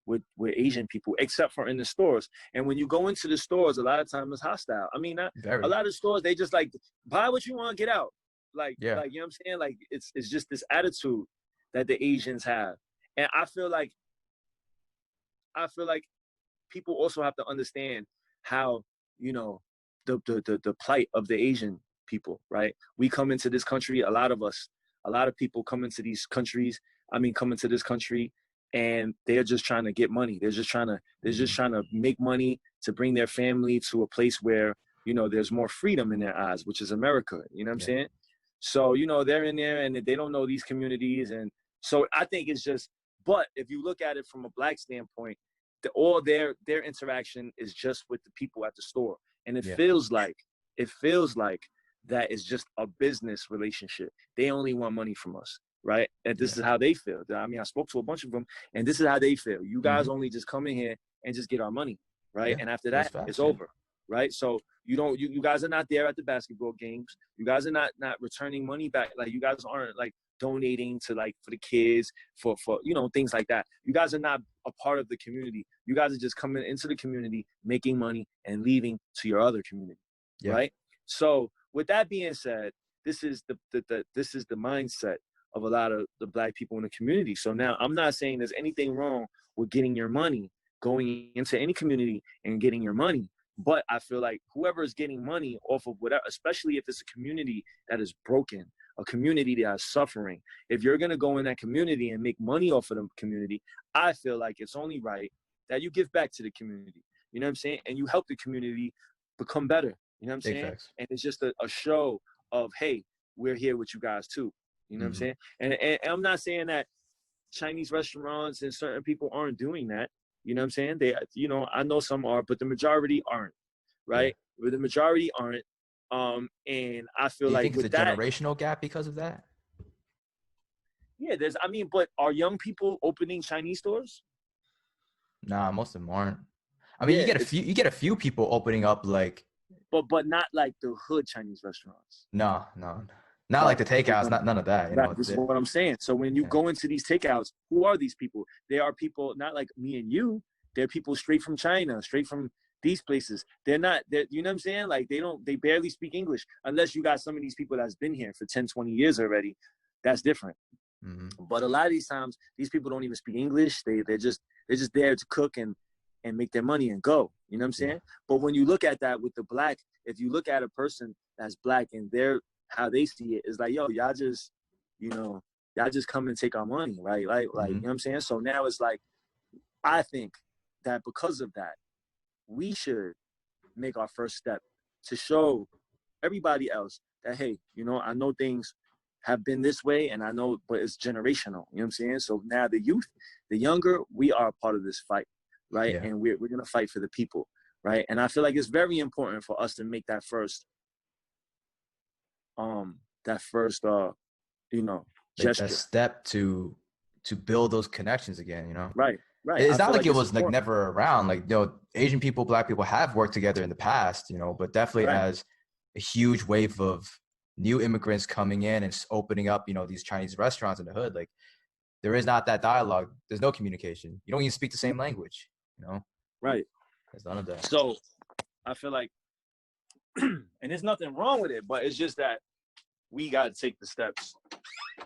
[SPEAKER 2] with Asian people, except for in the stores. And when you go into the stores, a lot of times it's hostile. I mean, a
[SPEAKER 1] Very.
[SPEAKER 2] lot of stores, they just like, buy what you want, get out.
[SPEAKER 1] Yeah.
[SPEAKER 2] You know what I'm saying? Like it's just this attitude that the Asians have. And I feel like people also have to understand how, you know, the plight of the Asian people, right? We come into this country, a lot of people come into these countries, come into this country, and they're just trying to get money. They're just trying to make money to bring their family to a place where, there's more freedom in their eyes, which is America. You know what I'm
[SPEAKER 1] Yeah.
[SPEAKER 2] saying? So, they're in there and they don't know these communities. And so I think it's just, but if you look at it from a Black standpoint, all their interaction is just with the people at the store, and it
[SPEAKER 1] Yeah.
[SPEAKER 2] feels like that is just a business relationship. They only want money from us, right? And this
[SPEAKER 1] Yeah.
[SPEAKER 2] is how they feel. I spoke to a bunch of them, and this is how they feel. You guys
[SPEAKER 1] Hmm.
[SPEAKER 2] only just come in here and just get our money, right?
[SPEAKER 1] Yeah.
[SPEAKER 2] And after
[SPEAKER 1] Those
[SPEAKER 2] that, it's
[SPEAKER 1] facts. Yeah.
[SPEAKER 2] over, right? So you guys are not there at the basketball games. You guys are not returning money back. Like you guys aren't like donating to like for the kids for things like that. You guys are not a part of the community. You guys are just coming into the community, making money and leaving to your other community,
[SPEAKER 1] Yeah.
[SPEAKER 2] right? So with that being said, this is the mindset of a lot of the Black people in the community. So now I'm not saying there's anything wrong with getting your money, going into any community and getting your money. But I feel like whoever is getting money off of whatever, especially if it's a community that is broken, a community that is suffering, if you're going to go in that community and make money off of the community, I feel like it's only right that you give back to the community. You know what I'm saying? And you help the community become better. You know what I'm
[SPEAKER 1] Big
[SPEAKER 2] saying?
[SPEAKER 1] facts.
[SPEAKER 2] And it's just a show of, hey, we're here with you guys too. You know what I'm
[SPEAKER 1] Hmm.
[SPEAKER 2] saying? And I'm not saying that Chinese restaurants and certain people aren't doing that. You know what I'm saying? They, I know some are, but the majority aren't,
[SPEAKER 1] Yeah.
[SPEAKER 2] right? But the majority aren't. And I feel
[SPEAKER 1] Do you
[SPEAKER 2] like
[SPEAKER 1] think it's a
[SPEAKER 2] with that,
[SPEAKER 1] generational gap because of that?
[SPEAKER 2] yeah, but are young people opening Chinese stores?
[SPEAKER 1] Nah, most of them aren't. I mean,
[SPEAKER 2] Yeah,
[SPEAKER 1] you get a few people opening up like,
[SPEAKER 2] but not like the hood Chinese restaurants.
[SPEAKER 1] no, no, not like
[SPEAKER 2] Right.
[SPEAKER 1] the takeouts, not none of that.
[SPEAKER 2] Right. This is what I'm saying. So when you
[SPEAKER 1] Yeah.
[SPEAKER 2] go into these takeouts, who are these people? They are people not like me and you. They're people straight from China, straight from these places. They're not, you know what I'm saying? Like they barely speak English unless you got some of these people that's been here for 10, 20 years already. That's different.
[SPEAKER 1] Hmm.
[SPEAKER 2] But a lot of these times, these people don't even speak English. They're just there to cook and make their money and go. You know what I'm
[SPEAKER 1] Yeah.
[SPEAKER 2] saying? But when you look at that with the Black, if you look at a person that's Black and they're how they see it is like, yo, you know, y'all just come and take our money, right? Like, you
[SPEAKER 1] Hmm.
[SPEAKER 2] know what I'm saying? So now it's like, I think that because of that, we should make our first step to show everybody else that, hey, I know things have been this way and I know, but it's generational. You know what I'm saying? So now the youth, the younger, we are a part of this fight, right?
[SPEAKER 1] Yeah.
[SPEAKER 2] And we're going to fight for the people, right? And I feel like it's very important for us to make that first
[SPEAKER 1] Like that
[SPEAKER 2] gesture.
[SPEAKER 1] step to build those connections again.
[SPEAKER 2] Right. Right.
[SPEAKER 1] It's
[SPEAKER 2] I
[SPEAKER 1] not
[SPEAKER 2] feel
[SPEAKER 1] like
[SPEAKER 2] like
[SPEAKER 1] it
[SPEAKER 2] it's
[SPEAKER 1] was like
[SPEAKER 2] important.
[SPEAKER 1] never around. Like, Asian people, Black people have worked together in the past, but definitely
[SPEAKER 2] Right.
[SPEAKER 1] as a huge wave of new immigrants coming in and opening up, these Chinese restaurants in the hood, like there is not that dialogue. There's no communication. You don't even speak the same language,
[SPEAKER 2] Right.
[SPEAKER 1] There's none of that.
[SPEAKER 2] So I feel like, and there's nothing wrong with it, but it's just that we got to take the steps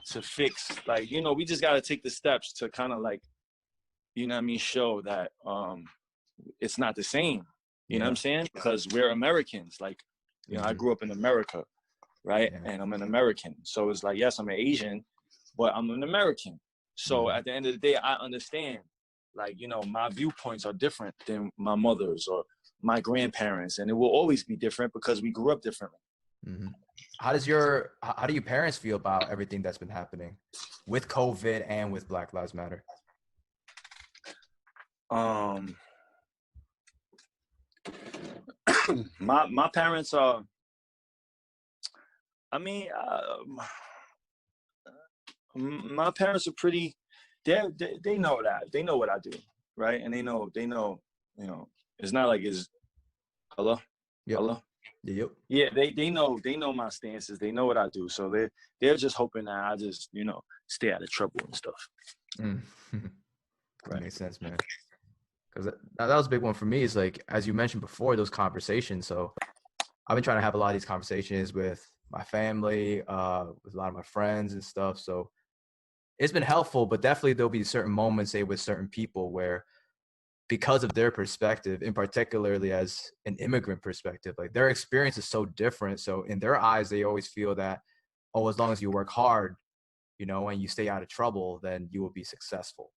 [SPEAKER 2] to fix, like, we just got to take the steps to kind of like, show that it's not the same. You know what I'm saying? Because we're Americans. Like, I grew up in America, right?
[SPEAKER 1] Yeah.
[SPEAKER 2] And I'm an American. So it's like, yes, I'm an Asian, but I'm an American. So at the end of the day, I understand, like, my viewpoints are different than my mother's or my grandparents, and it will always be different because we grew up differently.
[SPEAKER 1] How do your parents feel about everything that's been happening with COVID and with Black Lives Matter?
[SPEAKER 2] My parents are, my parents are pretty, they know that. They know what I do, right? And they know, it's not like it's, hello?
[SPEAKER 1] Yep.
[SPEAKER 2] Hello?
[SPEAKER 1] Yep.
[SPEAKER 2] Yeah, they know my stances. They know what I do. So they're just hoping that I just, stay out of trouble and stuff.
[SPEAKER 1] That makes sense, man. Because that was a big one for me, is like, as you mentioned before, those conversations. So I've been trying to have a lot of these conversations with my family, with a lot of my friends and stuff. So it's been helpful, but definitely there'll be certain moments, say, with certain people where, because of their perspective, and particularly as an immigrant perspective, like their experience is so different. So in their eyes, they always feel that, oh, as long as you work hard, and you stay out of trouble, then you will be successful.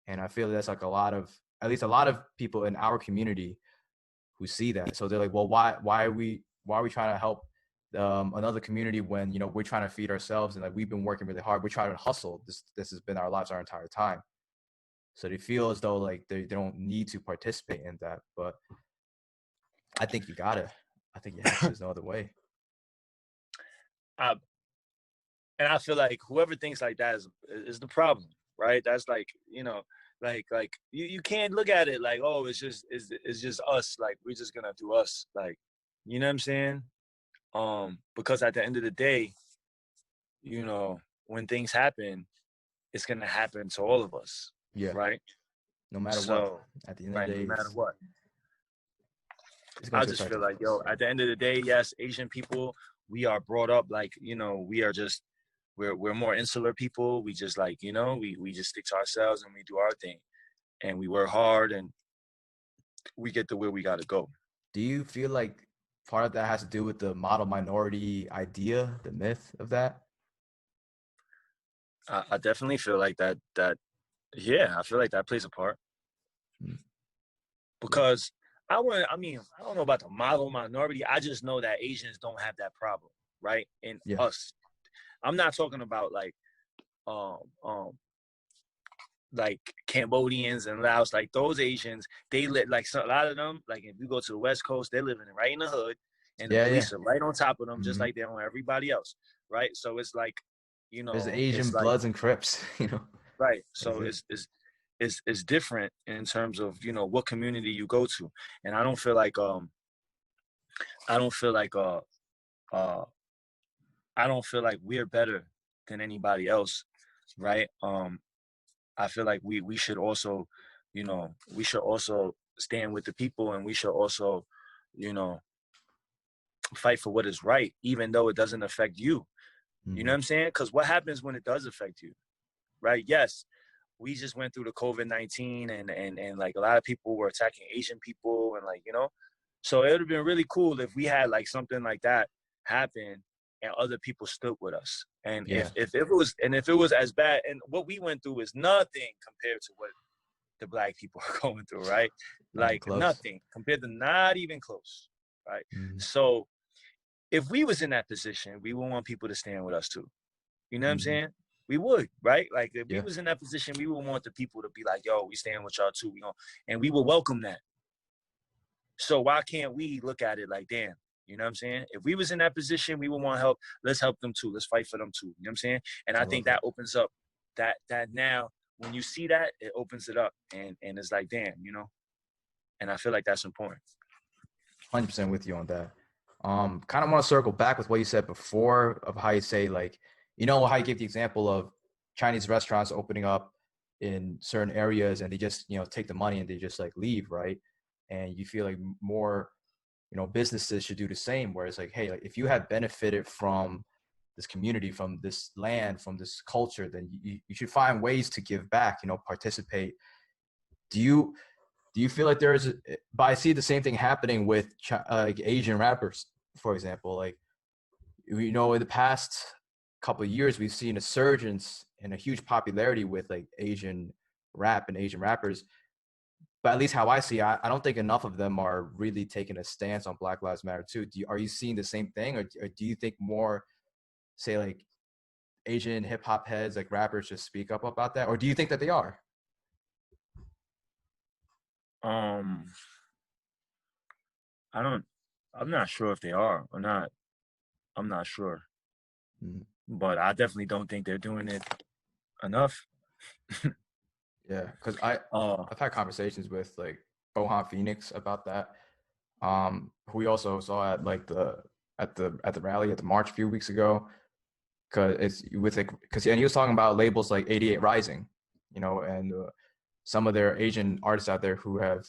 [SPEAKER 1] And I feel that's like at least a lot of people in our community who see that. So they're like, well, why are we trying to help another community when, we're trying to feed ourselves, and like we've been working really hard. We're trying to hustle. This has been our lives our entire time. So they feel as though like they don't need to participate in that. But I think you gotta. I think you have to. There's no other way.
[SPEAKER 2] And I feel like whoever thinks like that is the problem, right? That's like, like you can't look at it like, oh, it's just us. Like, we're just gonna do us. Like, you know what I'm saying? Because at the end of the day, when things happen, it's gonna happen to all of us.
[SPEAKER 1] Yeah.
[SPEAKER 2] Right.
[SPEAKER 1] No matter what. At the end of the day,
[SPEAKER 2] no matter what.
[SPEAKER 1] I
[SPEAKER 2] just feel like, at the end of the day, yes, Asian people, we are brought up like, we are just, we're more insular people. We just like, we just stick to ourselves and we do our thing, and we work hard, and we get to where we got to go.
[SPEAKER 1] Do you feel like part of that has to do with the model minority idea, the myth of that?
[SPEAKER 2] I definitely feel like that, yeah, I feel like that plays a part. Because I don't know about the model minority. I just know that Asians don't have that problem, right? And us, I'm not talking about like Cambodians and Laos, like those Asians, they live like a lot of them. Like, if you go to the West Coast, they're living right in the hood, and the police are right on top of them, just like they're on everybody else, right? So it's like,
[SPEAKER 1] there's Asian Bloods and Crips,
[SPEAKER 2] right? So it's different in terms of what community you go to, and I don't feel like we're better than anybody else, right? I feel like we should also, stand with the people, and we should also, fight for what is right, even though it doesn't affect you. You know what I'm saying? Because what happens when it does affect you, right? Yes, we just went through the COVID-19, and like a lot of people were attacking Asian people, and like, so it would have been really cool if we had like something like that happen and other people stood with us. And if it was as bad, and what we went through is nothing compared to what the Black people are going through, right? Like nothing compared to, not even close, right? So if we was in that position, we would want people to stand with us too. You know what I'm saying? We would, right? Like, if we was in that position, we would want the people to be like, yo, we stand with y'all too. And we would welcome that. So why can't we look at it like, damn, you know what I'm saying? If we was in that position, we would want help. Let's help them too. Let's fight for them too. You know what I'm saying? And I think that opens up that now when you see that, it opens it up, and it's like, damn, you know. And I feel like that's important.
[SPEAKER 1] 100% with you on that. Kind of want to circle back with what you said before of how you say, like, you know, how you give the example of Chinese restaurants opening up in certain areas and they just, you know, take the money and they just like leave, right? And you feel like more, you know, businesses should do the same, where it's like, hey, like if you have benefited from this community, from this land, from this culture, then you should find ways to give back, you know, participate. Do you feel like there's, but I see the same thing happening with like Asian rappers, for example. Like, you know, in the past couple of years, we've seen a surge and a huge popularity with like Asian rap and Asian rappers. But at least how I see, I don't think enough of them are really taking a stance on Black Lives Matter too. Are you seeing the same thing, or do you think more, say, like Asian hip hop heads, like rappers, just speak up about that, or do you think that they are?
[SPEAKER 2] Um, I'm not sure if they are or not. I'm not sure,
[SPEAKER 1] Mm.
[SPEAKER 2] but I definitely don't think they're doing it enough.
[SPEAKER 1] Yeah, because
[SPEAKER 2] Uh,
[SPEAKER 1] I've had conversations with like Bohan Phoenix about that. Who we also saw at like the rally at the march a few weeks ago. Because it's with like, because and he was talking about labels like 88 Rising, you know, and some of their Asian artists out there who have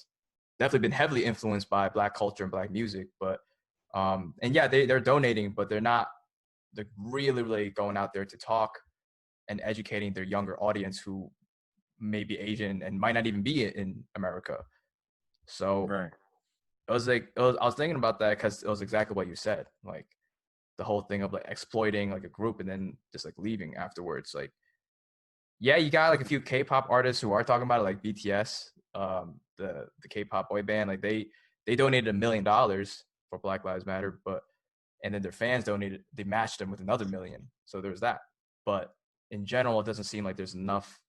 [SPEAKER 1] definitely been heavily influenced by Black culture and Black music. But and yeah, they're donating, but they're really going out there to talk and educating their younger audience who may be Asian and might not even be in America. So
[SPEAKER 2] right.
[SPEAKER 1] I was thinking about that because it was exactly what you said, like the whole thing of like exploiting like a group and then just like leaving afterwards. Like, yeah, you got like a few K-pop artists who are talking about it, like BTS, the K-pop boy band. Like they donated $1 million for Black Lives Matter, but and then their fans donated, they matched them with another million. So there's that. But in general, it doesn't seem like there's enough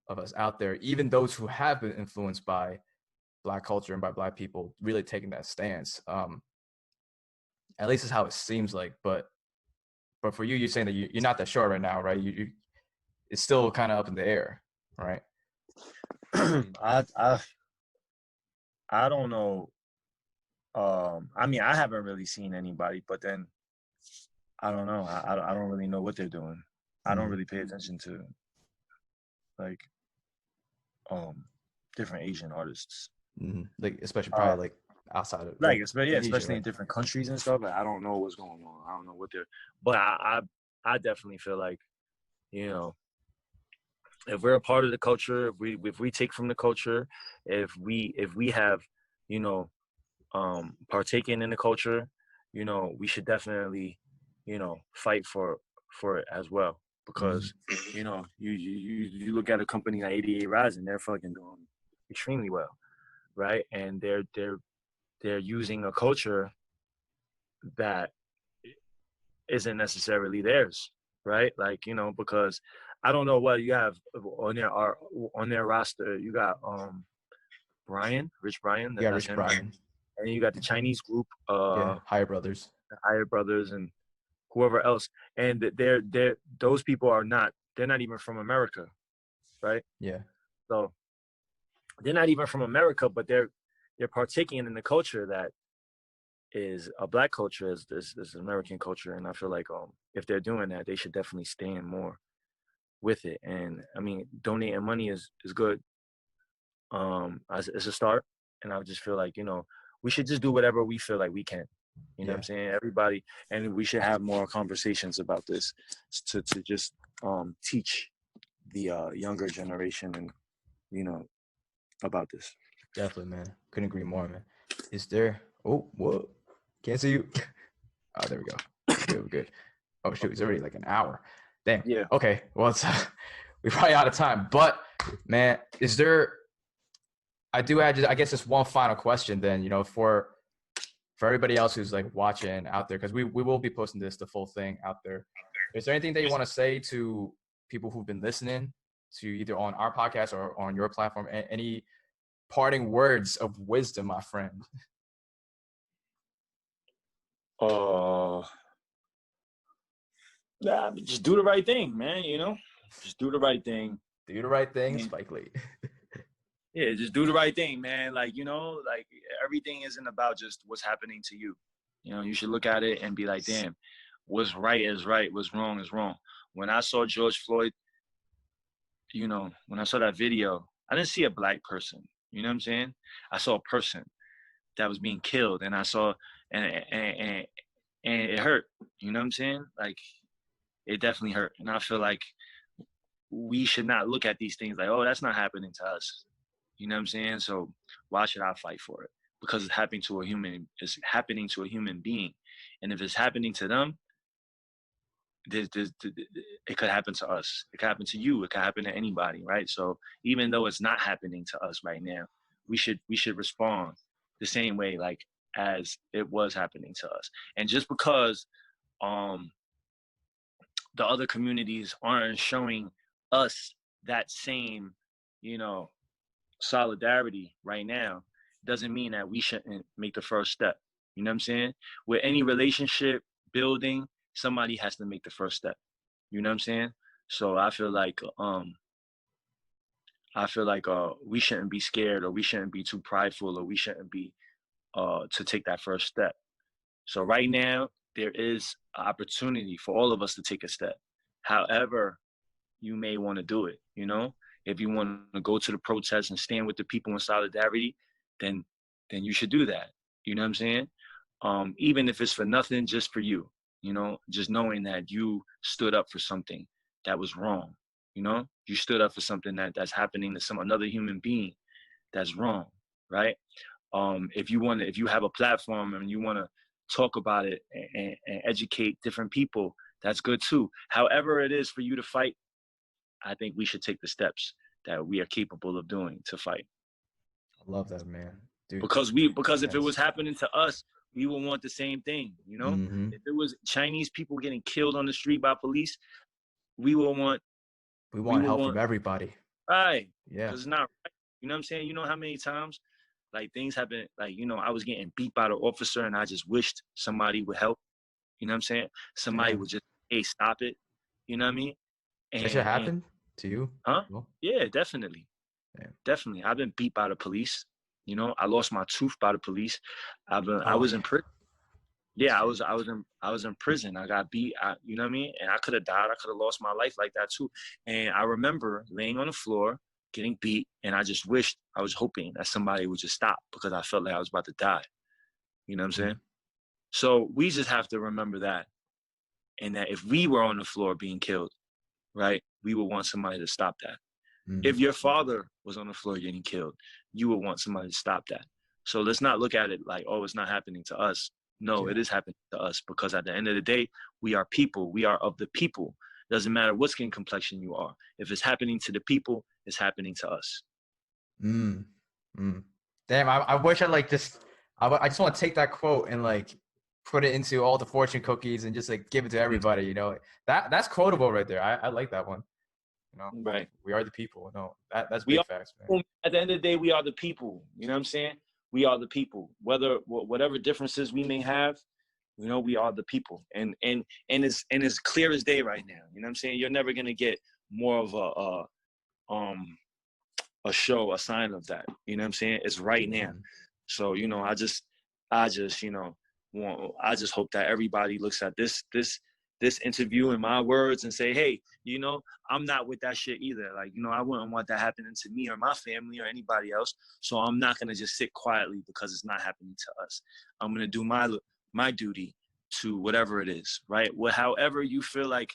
[SPEAKER 1] of us out there, even those who have been influenced by Black culture and by Black people, really taking that stance. At least is how it seems like. But for you, you're saying that you're not that sure right now, right? It's still kind of up in the air, right?
[SPEAKER 2] I I I don't know. I mean, I haven't really seen anybody, but then I don't know. I don't really know what they're doing. I don't
[SPEAKER 1] Mm-hmm.
[SPEAKER 2] really pay attention to like um different Asian artists.
[SPEAKER 1] Mm-hmm. Like especially
[SPEAKER 2] Uh,
[SPEAKER 1] probably like outside of
[SPEAKER 2] like
[SPEAKER 1] like
[SPEAKER 2] especially, yeah,
[SPEAKER 1] in Asia,
[SPEAKER 2] especially
[SPEAKER 1] right?
[SPEAKER 2] in different countries and stuff. Like, I don't know what's going on. I don't know what they're. But I definitely feel like, you know, if we're a part of the culture, if we take from the culture, if we have, you know, partaken in the culture, you know, we should definitely, you know, fight for it as well.
[SPEAKER 1] Mm-hmm.
[SPEAKER 2] Because, you know, you look at a company like 88 Rising, they're fucking doing extremely well, right? And they're using a culture that isn't necessarily theirs, right? Like, you know, because I don't know what you have on their roster. You got Rich Brian,
[SPEAKER 1] You got
[SPEAKER 2] that's
[SPEAKER 1] Rich
[SPEAKER 2] him,
[SPEAKER 1] Brian,
[SPEAKER 2] and then you got the Chinese group,
[SPEAKER 1] yeah, Higher Brothers,
[SPEAKER 2] the Higher Brothers, and whoever else. And they're those people are not, they're not even from America, right?
[SPEAKER 1] yeah,
[SPEAKER 2] So they're not even from America, but they're partaking in the culture that is a Black culture, is this American culture. And I feel like if they're doing that, they should definitely stand more with it. And I mean, donating money is good. It's a start. And I just feel like, you know, we should just do whatever we feel like we can. You know what I'm
[SPEAKER 1] yeah,
[SPEAKER 2] saying? Everybody, and we should have more conversations about this to just teach the younger generation, and, you know, about this.
[SPEAKER 1] definitely, man. Couldn't agree more, man. Is there? Oh, whoa, can't see you. Oh, there we go. We're good. We're good. Oh shoot, it's already like an hour. Damn.
[SPEAKER 2] Yeah.
[SPEAKER 1] Okay. Well, it's we're probably out of time. But man, is there? I do have just, I guess, just one final question. Then, you know, for everybody else who's like watching out there, because we will be posting the full thing out there. Is there anything that you want to say to people who've been listening to either on our podcast or on your platform? Any parting words of wisdom, my friend?
[SPEAKER 2] Uh, yeah, just do the right thing, man. You know, just do the right thing.
[SPEAKER 1] Do the right thing,
[SPEAKER 2] And,
[SPEAKER 1] Spike Lee.
[SPEAKER 2] yeah, just do the right thing, man. Like, like everything isn't about just what's happening to you. You should look at it and be like, damn, what's right is right, what's wrong is wrong. When I saw George Floyd, when I saw that video, I didn't see a black person. You know what I'm saying? I saw a person that was being killed, and I saw, and it hurt. You know what I'm saying? Like, it definitely hurt. And I feel like we should not look at these things like, oh, that's not happening to us. You know what I'm saying? So why should I fight for it? Because it's happening to a human. It's happening to a human being, and if it's happening to them, it could happen to us. It could happen to you. It could happen to anybody, right? So even though it's not happening to us right now, we should respond the same way, like as it was happening to us. And just because the other communities aren't showing us that same, solidarity right now, doesn't mean that we shouldn't make the first step. You know what I'm saying? With any relationship building, somebody has to make the first step. You know what I'm saying? So I feel like we shouldn't be scared, or we shouldn't be too prideful, or we shouldn't be to take that first step. So right now there is an opportunity for all of us to take a step. However, you may want to do it. If you want to go to the protest and stand with the people in solidarity, then you should do that. You know what I'm saying? Even if it's for nothing, just for you. Just knowing that you stood up for something that was wrong. You stood up for something that's happening to another human being that's wrong, right? If you have a platform and you want to talk about it and educate different people, that's good too. However it is for you to fight, I think we should take the steps that we are capable of doing to fight.
[SPEAKER 1] I love that, man. Dude,
[SPEAKER 2] because if it was happening to us, we would want the same thing.
[SPEAKER 1] Mm-hmm.
[SPEAKER 2] If it was Chinese people getting killed on the street by police, we would want
[SPEAKER 1] help from everybody.
[SPEAKER 2] Right.
[SPEAKER 1] Yeah.
[SPEAKER 2] Because it's not right. You know what I'm saying? You know how many times like things have been like, I was getting beat by the officer and I just wished somebody would help. You know what I'm saying? Somebody would just, hey, stop it. You know what I mean?
[SPEAKER 1] That should happen to you?
[SPEAKER 2] Huh? Well, yeah, definitely. Yeah. Definitely. I've been beat by the police. I lost my tooth by the police. I was in prison. Yeah, I was in prison. I got beat. You know what I mean? And I could have died. I could have lost my life like that too. And I remember laying on the floor, getting beat, and I was hoping that somebody would just stop because I felt like I was about to die. You know what I'm saying? So we just have to remember that. And that if we were on the floor being killed, right, we would want somebody to stop that. Mm-hmm. If your father was on the floor getting killed, you would want somebody to stop that. So let's not look at it like, oh, it's not happening to us. No, it is happening to us because at the end of the day, we are people. We are of the people. Doesn't matter what skin complexion you are. If it's happening to the people, it's happening to us.
[SPEAKER 1] Damn, I wish I just want to take that quote and like put it into all the fortune cookies and just like give it to everybody. That's quotable right there. I like that one.
[SPEAKER 2] Right.
[SPEAKER 1] We are the people. No, that's big facts, man.
[SPEAKER 2] At the end of the day, we are the people. You know what I'm saying? We are the people. Whatever differences we may have, we are the people. And it's clear as day right now. You know what I'm saying? You're never gonna get more of a sign of that. You know what I'm saying? It's right now. So, I just hope that everybody looks at this interview and my words and say, hey, I'm not with that shit either. Like, I wouldn't want that happening to me or my family or anybody else. So I'm not going to just sit quietly because it's not happening to us. I'm going to do my duty to whatever it is, right? However you feel like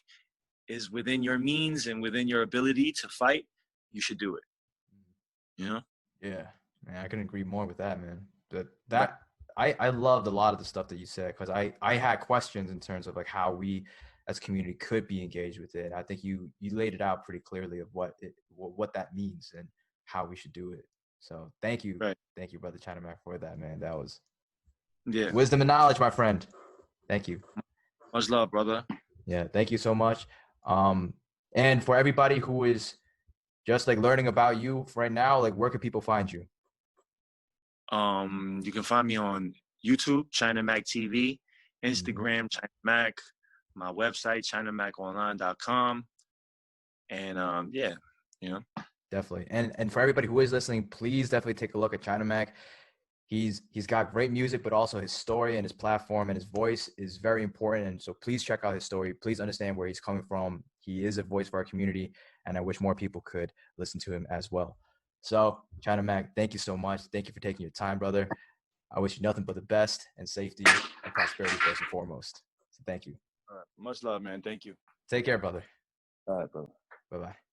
[SPEAKER 2] is within your means and within your ability to fight, you should do it.
[SPEAKER 1] Yeah, man, I couldn't agree more with that, man. But I loved a lot of the stuff that you said because I had questions in terms of like how we as a community could be engaged with it. I think you laid it out pretty clearly of what that means and how we should do it. So thank you, thank you, Brother China Mac, for that, man. That was wisdom and knowledge, my friend. Thank you.
[SPEAKER 2] Much love, brother.
[SPEAKER 1] Yeah, thank you so much. And for everybody who is just like learning about you right now, like where can people find you?
[SPEAKER 2] You can find me on YouTube, China Mac TV, Instagram, China Mac, my website, ChinaMacOnline.com. And you know.
[SPEAKER 1] Definitely. And for everybody who is listening, please definitely take a look at China Mac. He's got great music, but also his story and his platform and his voice is very important. And so please check out his story. Please understand where he's coming from. He is a voice for our community, and I wish more people could listen to him as well. So, China Mac, thank you so much. Thank you for taking your time, brother. I wish you nothing but the best and safety and prosperity first and foremost. So thank you.
[SPEAKER 2] All right. Much love, man. Thank you.
[SPEAKER 1] Take care, brother.
[SPEAKER 2] All right, brother.
[SPEAKER 1] Bye-bye.